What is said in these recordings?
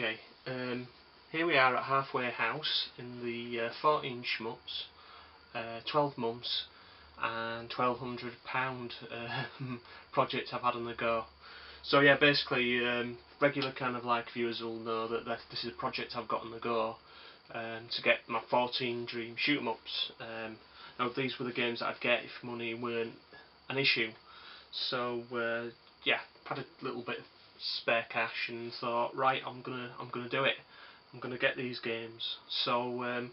Okay, here we are at Halfway House in the 14 Shmups, 12 months and £1,200 project I've had on the go. So yeah, basically regular kind of like viewers will know that this is a project I've got on the go to get my 14 dream shoot 'em ups. Now these were the games that I'd get if money weren't an issue. So yeah, had a little bit of spare cash and thought, right, I'm gonna do it. I'm gonna get these games. So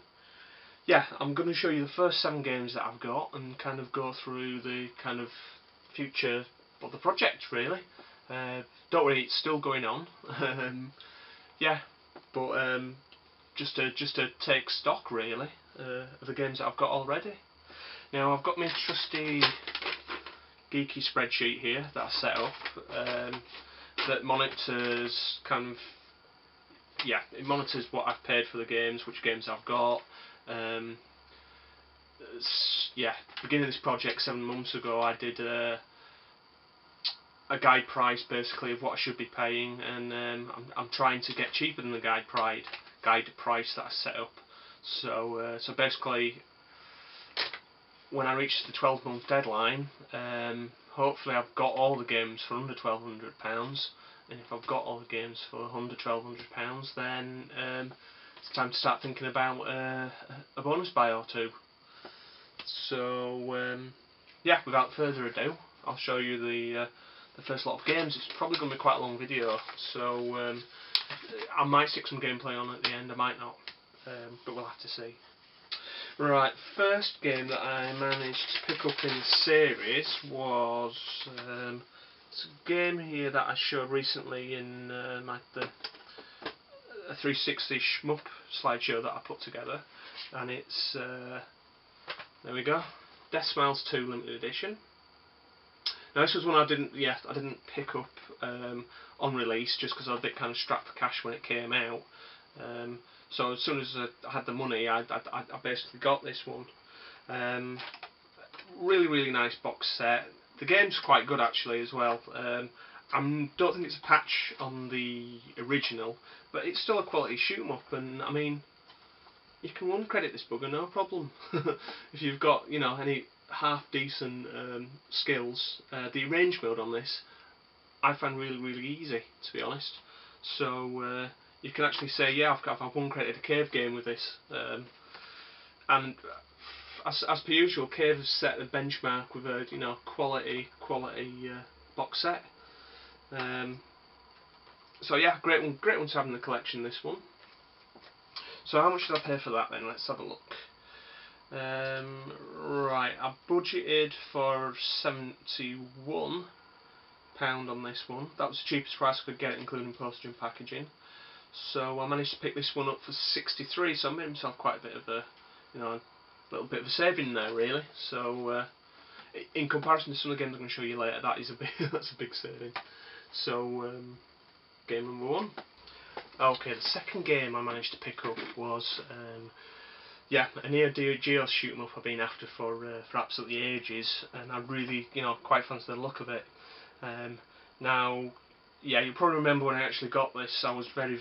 yeah, I'm gonna show you the first 7 games that I've got and kind of go through the kind of future of the project really. Don't worry, it's still going on. Yeah, but just to take stock really of the games that I've got already. Now I've got my trusty geeky spreadsheet here that I set up that monitors kind of, yeah, it monitors what I've paid for the games, which games I've got. Yeah, beginning of this project 7 months ago, I did a guide price basically of what I should be paying, and I'm trying to get cheaper than the guide price that I set up. So so basically, when I reach the 12-month deadline, hopefully I've got all the games for under £1,200, and if I've got all the games for under £1,200, then it's time to start thinking about a bonus buy or two. So yeah, without further ado, I'll show you the first lot of games. It's probably going to be quite a long video, so I might stick some gameplay on at the end, I might not, but we'll have to see. Right, first game that I managed to pick up in the series was it's a game here that I showed recently in a 360 shmup slideshow that I put together, and it's there we go, Deathsmiles 2 limited edition. Now this was one I didn't pick up on release, just because I was a bit kind of strapped for cash when it came out. So as soon as I had the money, I basically got this one. Really nice box set. The game's quite good actually as well. I don't think it's a patch on the original, but it's still a quality shoot 'em up, and I mean, you can uncredit this bugger no problem. If you've got, you know, any half decent skills. The range mode on this I find really easy, to be honest. So you can actually say, yeah, I've uncredited a cave game with this, and as per usual, Cave has set the benchmark with a quality box set. So yeah, great one to have in the collection, this one. So how much did I pay for that then? Let's have a look. Right, I budgeted for £71 on this one. That was the cheapest price I could get, including postage and packaging. So I managed to pick this one up for 63. So I made myself quite a bit of a, little bit of a saving there, really. So in comparison to some of the games I'm going to show you later, that is a big that's a big saving. So game number 1. Okay, the second game I managed to pick up was yeah, a Neo Geo shoot 'em up I've been after for absolutely ages, and I really quite fancy the look of it. Now, yeah, you probably remember when I actually got this, I was very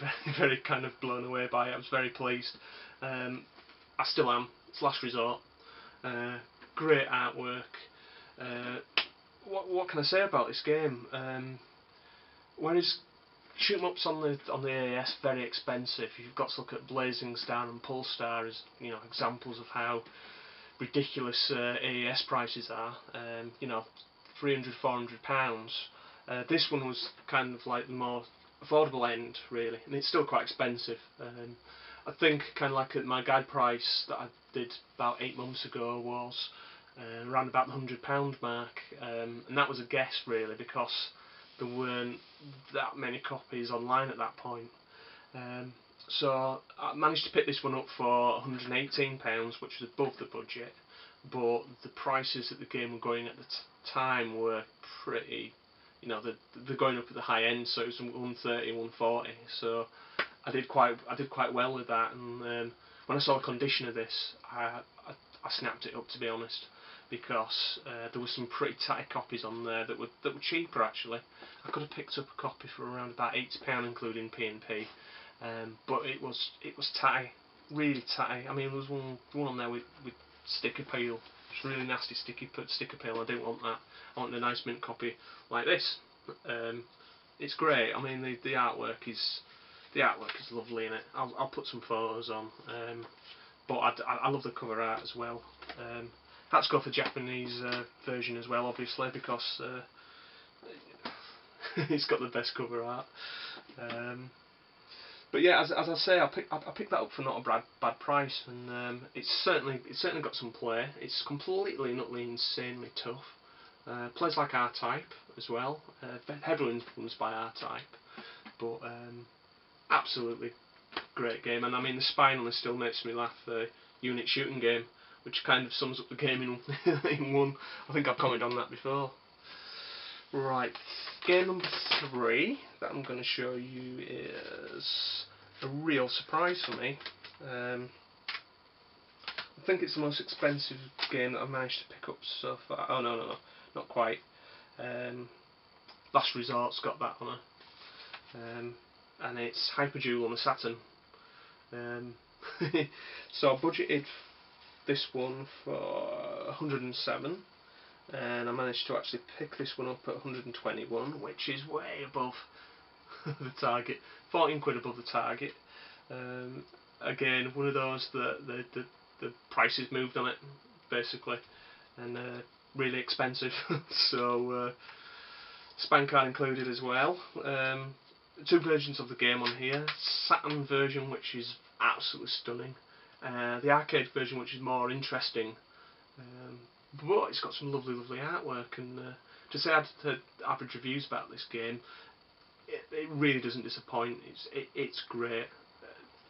kind of blown away by it. I was very pleased. I still am. It's last resort. Great artwork. What can I say about this game? Whereas shoot 'em ups on the AES very expensive, you've got to look at Blazing Star and Polestar as examples of how ridiculous AES prices are. £300–400. This one was kind of like the more affordable end, really, and it's still quite expensive. I think kind of like at my guide price that I did about 8 months ago was around about the £100 mark, and that was a guess really, because there weren't that many copies online at that point. So I managed to pick this one up for £118, which was above the budget, but the prices that the game were going at the time were pretty, they're going up at the high end, so it was £130, £140. So I did quite well with that, and when I saw the condition of this, I snapped it up, to be honest, because there were some pretty tight copies on there that were cheaper actually. I could have picked up a copy for around about £80, including P&P, but it was tatty, really tatty. I mean, there was one on there with sticker peel. It's really nasty sticker peel. I don't want that. I want a nice mint copy like this. It's great. I mean, the artwork is lovely in it. I'll put some photos on. But I love the cover art as well. Had to go for Japanese version as well, obviously, because it's got the best cover art. But yeah, as I say, I picked that up for not a bad price, and it's certainly got some play. It's completely and utterly insanely tough. Plays like R-Type as well, heavily influenced by R-Type, but absolutely great game. And I mean, the spinal still makes me laugh. Unit shooting game, which kind of sums up the game in one. I think I've commented on that before. Right, game number 3 that I'm going to show you is a real surprise for me. I think it's the most expensive game that I've managed to pick up so far. Oh no, not quite. Last Resort's got that on it, and it's Hyper Duel on the Saturn. So I budgeted this one for 107. And I managed to actually pick this one up at 121, which is way above the target, 14 quid above the target. Again, one of those that the prices moved on it, basically, and really expensive. So span card included as well. 2 versions of the game on here: Saturn version, which is absolutely stunning, the arcade version, which is more interesting. But it's got some lovely artwork, and to say I'd heard average reviews about this game, it really doesn't disappoint. It's great.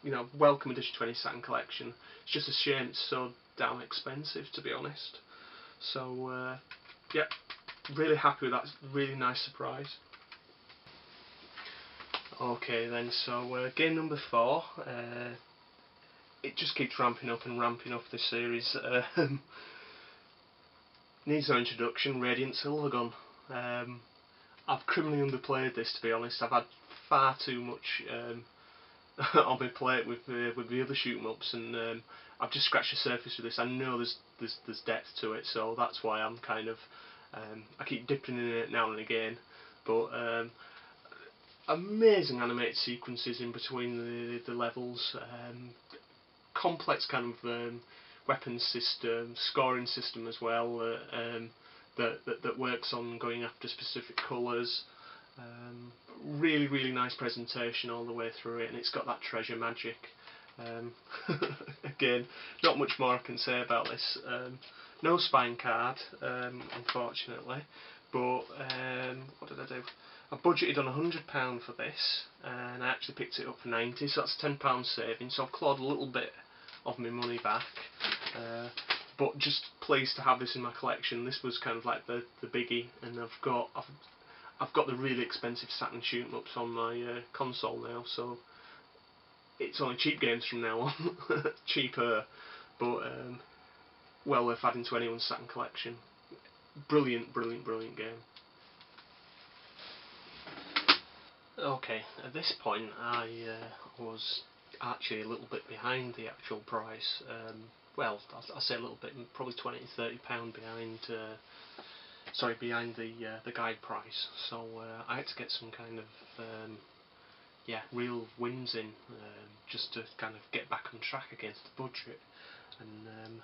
You know, welcome edition 20 Saturn collection. It's just a shame it's so damn expensive, to be honest. So yeah, really happy with that. Really nice surprise. Okay then, so game number 4. It just keeps ramping up and ramping up, this series. Needs no introduction. Radiant Silvergun. I've criminally underplayed this, to be honest. I've had far too much on my plate with the other shoot-em-ups, and I've just scratched the surface with this. I know there's depth to it, so that's why I'm kind of I keep dipping in it now and again. But amazing animated sequences in between the levels. Complex kind of weapons system, scoring system as well, that works on going after specific colours. Really nice presentation all the way through it, and it's got that treasure magic. Again, not much more I can say about this. No spine card, unfortunately, but what did I do? I budgeted on £100 for this, and I actually picked it up for 90, so that's £10 saving, so I've clawed a little bit of my money back. But just pleased to have this in my collection. This was kind of like the biggie, and I've got the really expensive Saturn shoot-em-ups on my console now, so it's only cheap games from now on. Cheaper, but well worth adding to anyone's Saturn collection. Brilliant game. Okay, at this point I was actually a little bit behind the actual price. Well, I'll say a little bit, probably £20–30 behind. Behind the guide price. So I had to get some kind of real wins in, just to kind of get back on track against the budget. And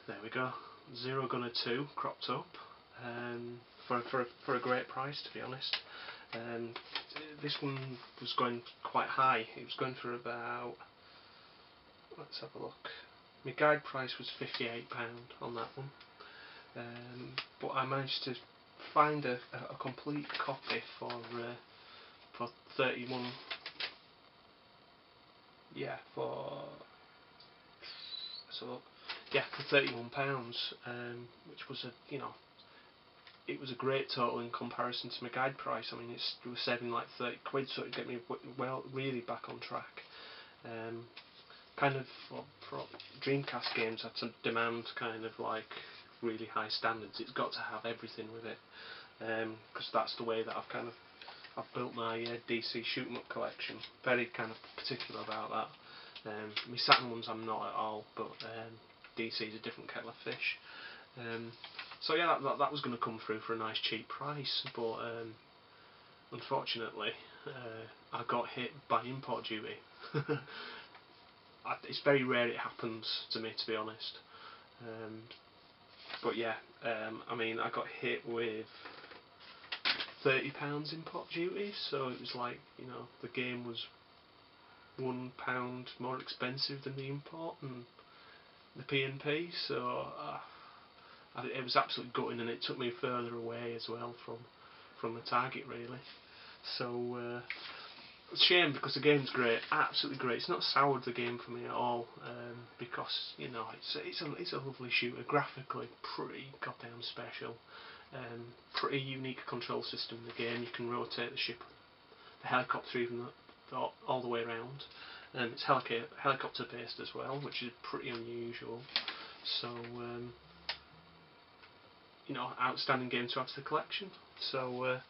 there we go. Zero Gunner 2 cropped up for a great price, to be honest. This one was going quite high. It was going for about, let's have a look. My guide price was £58 on that one, but I managed to find a complete copy for 31. Yeah, for for £31, which was it was a great total in comparison to my guide price. I mean, it was saving like 30 quid, so it'd get me really back on track. Kind of for Dreamcast games, I had to demand kind of like really high standards. It's got to have everything with it, because that's the way that I've kind of I've built my DC shoot 'em up collection. Very kind of particular about that. My Saturn ones I'm not at all, but DC is a different kettle of fish. So yeah, that was going to come through for a nice cheap price, but unfortunately I got hit by import duty. It's very rare it happens to me, to be honest. But yeah, I mean, I got hit with £30 import duty, so it was like, you know, the game was £1 more expensive than the import and the P&P, so it was absolutely gutting, and it took me further away as well from the target, really. So it's a shame, because the game's great, absolutely great. It's not soured the game for me at all, because, you know, it's a lovely shooter, graphically pretty goddamn special. Pretty unique control system in the game. You can rotate the ship, the helicopter, even all the way around. It's helicopter based as well, which is pretty unusual. So you know, outstanding game to add to the collection. So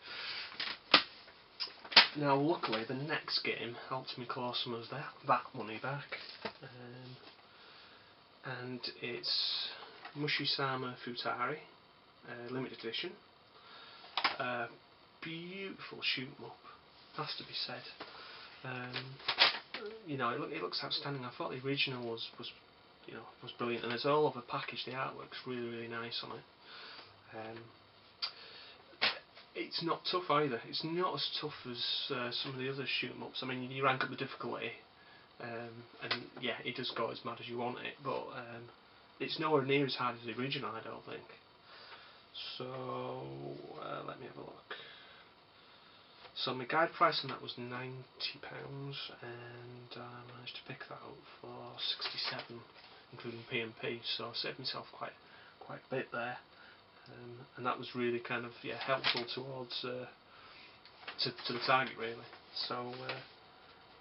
now, luckily, the next game helped me claw some of that money back, and it's Mushihimesama Futari, limited edition. Beautiful shoot 'em up, has to be said. You know, it looks outstanding. I thought the original was brilliant, and as all over package, the artwork's really nice on it. It's not tough either. It's not as tough as some of the other shoot 'em ups. I mean, you rank up the difficulty, and yeah, it does go as mad as you want it, but it's nowhere near as hard as the original, I don't think. So let me have a look. So my guide price on that was £90, and I managed to pick that up for £67, including P&P. So I saved myself quite a bit there, and that was really kind of helpful towards to the target, really. So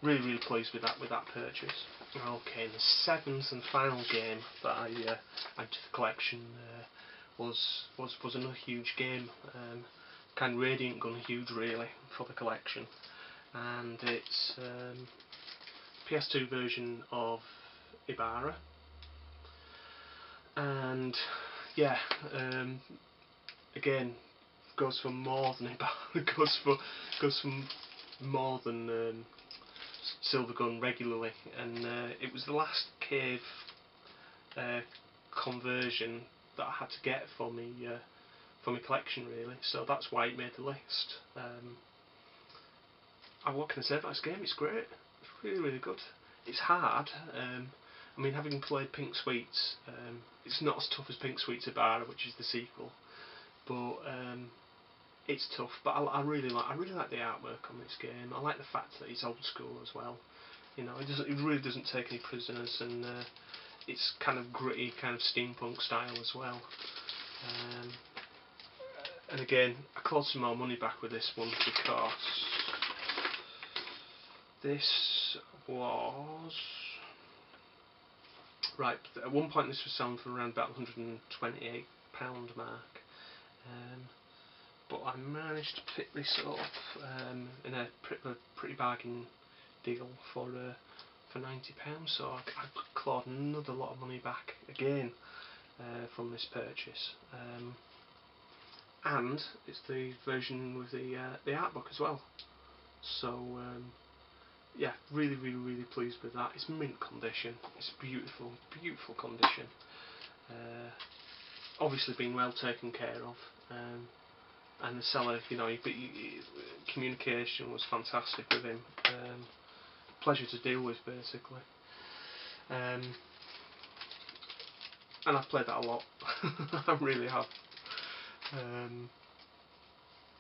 really pleased with that purchase. Okay, and the seventh and final game that I added to the collection was another huge game, kind of radiant gun huge, really, for the collection, and it's PS2 version of Ibara, and yeah, again, goes for more than Ibara, goes for more than Silvergun regularly, and it was the last cave conversion that I had to get for my collection, really, so that's why it made the list. What can I say about this game? It's great. It's really good. It's hard. I mean, having played Pink Sweets, it's not as tough as Pink Sweets Ibara, which is the sequel, but it's tough. But I really like the artwork on this game. I like the fact that it's old school as well. You know, it really doesn't take any prisoners, and it's kind of gritty, kind of steampunk style as well. And again, I clawed some more money back with this one, because this was right. At one point, this was selling for around about £128 mark, but I managed to pick this up in a pretty bargain deal for £90. So I clawed another lot of money back again from this purchase. And it's the version with the art book as well. So yeah, really pleased with that. It's mint condition. It's beautiful condition. Obviously been well taken care of, and the seller, you know, communication was fantastic with him. Pleasure to deal with, basically. And I've played that a lot. I really have.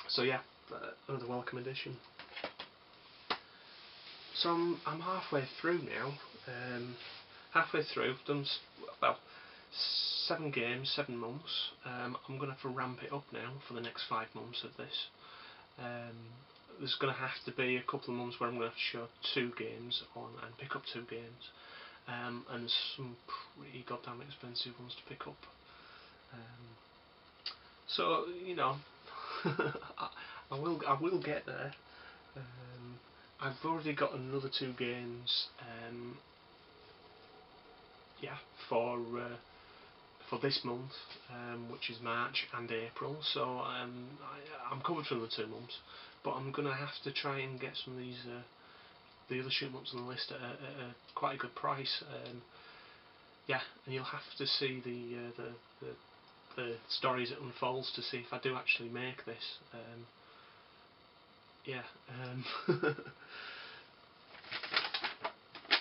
So yeah, another welcome addition. So I'm halfway through now. Halfway through, done well 7 games, 7 months. I'm going to have to ramp it up now for the next 5 months of this. There's going to have to be a couple of months where I'm going to have to show 2 games on and pick up 2 games, and some pretty goddamn expensive ones to pick up. So, you know, I will get there. I've already got another 2 games. Yeah, for this month, which is March and April. So I'm covered for the 2 months, but I'm gonna have to try and get some of these the other shoot-em-ups on the list at quite a good price. Yeah, and you'll have to see the stories it unfolds to see if I do actually make this. Yeah.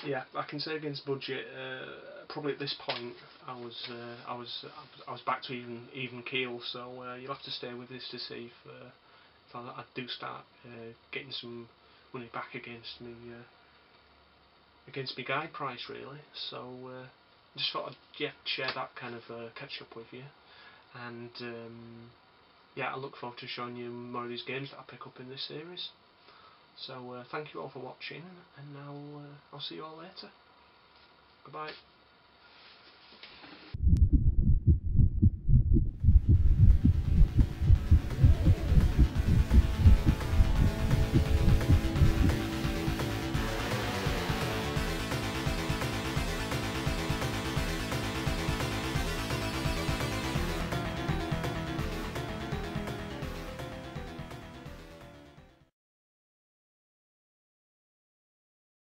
Yeah, I can say against budget. Probably at this point, I was back to even keel. So you'll have to stay with this to see if I do start getting some money back against me guide price, really. So just thought I'd share that kind of catch up with you, and yeah, I look forward to showing you more of these games that I pick up in this series. So thank you all for watching, and I'll see you all later. Goodbye.